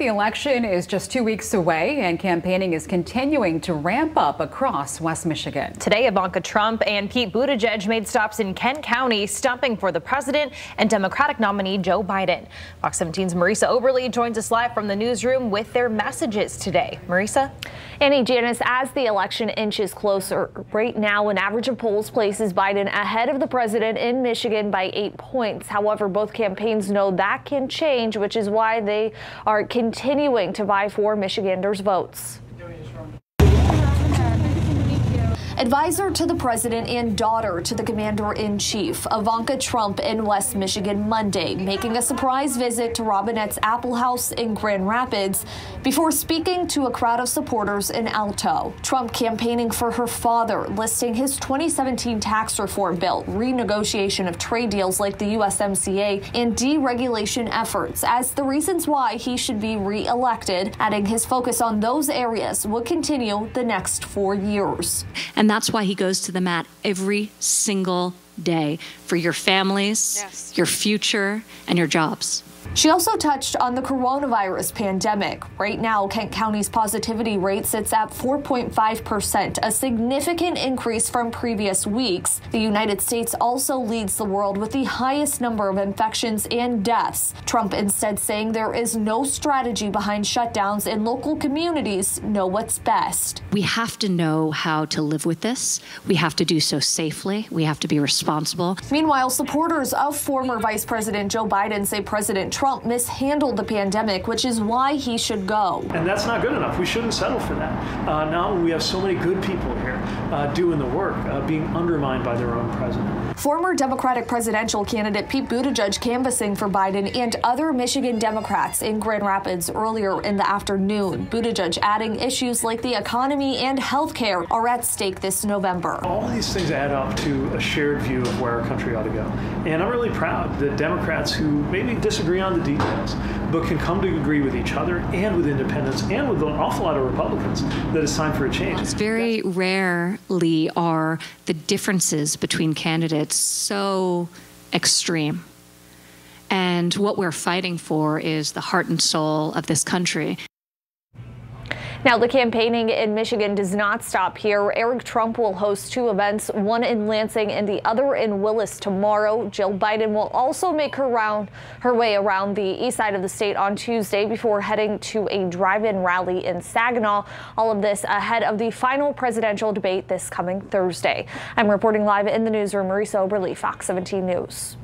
The election is just 2 weeks away, and campaigning is continuing to ramp up across West Michigan. Today, Ivanka Trump and Pete Buttigieg made stops in Kent County, stumping for the president and Democratic nominee Joe Biden. Fox 17's MARISA Oberle joins us live from the newsroom with their messages today. MARISA? Annie, Janice, as the election inches closer, right now an average of polls places Biden ahead of the president in Michigan by 8 points. However, both campaigns know that can change, which is why they are continuing to vie for Michiganders' votes. Advisor to the president and daughter to the commander-in-chief, Ivanka Trump in West Michigan Monday, making a surprise visit to Robinette's Apple House in Grand Rapids before speaking to a crowd of supporters in Alto. Trump campaigning for her father, listing his 2017 tax reform bill, renegotiation of trade deals like the USMCA, and deregulation efforts as the reasons why he should be re-elected, adding his focus on those areas will continue the next 4 years. And that's why he goes to the mat every single day for your families, your future, and your jobs. She also touched on the coronavirus pandemic. Right now, Kent County's positivity rate sits at 4.5%, a significant increase from previous weeks. The United States also leads the world with the highest number of infections and deaths. Trump instead saying there is no strategy behind shutdowns and local communities know what's best. We have to know how to live with this. We have to do so safely. We have to be responsible. Meanwhile, supporters of former Vice President Joe Biden say President Trump mishandled the pandemic, which is why he should go. And that's not good enough. We shouldn't settle for that. Not when we have so many good people here doing the work, being undermined by their own president. Former Democratic presidential candidate Pete Buttigieg canvassing for Biden and other Michigan Democrats in Grand Rapids earlier in the afternoon. Buttigieg adding issues like the economy and health care are at stake this November. All these things add up to a shared view of where our country ought to go. And I'm really proud that Democrats who maybe disagree on the details, but can come to agree with each other and with independents and with an awful lot of Republicans that it's time for a change. It's very rarely are the differences between candidates so extreme. And what we're fighting for is the heart and soul of this country. Now, the campaigning in Michigan does not stop here. Eric Trump will host 2 events, one in Lansing and the other in Willis tomorrow. Jill Biden will also make her way around the east side of the state on Tuesday before heading to a drive-in rally in Saginaw. All of this ahead of the final presidential debate this coming Thursday. I'm reporting live in the newsroom, MARISA Oberle, Fox 17 News.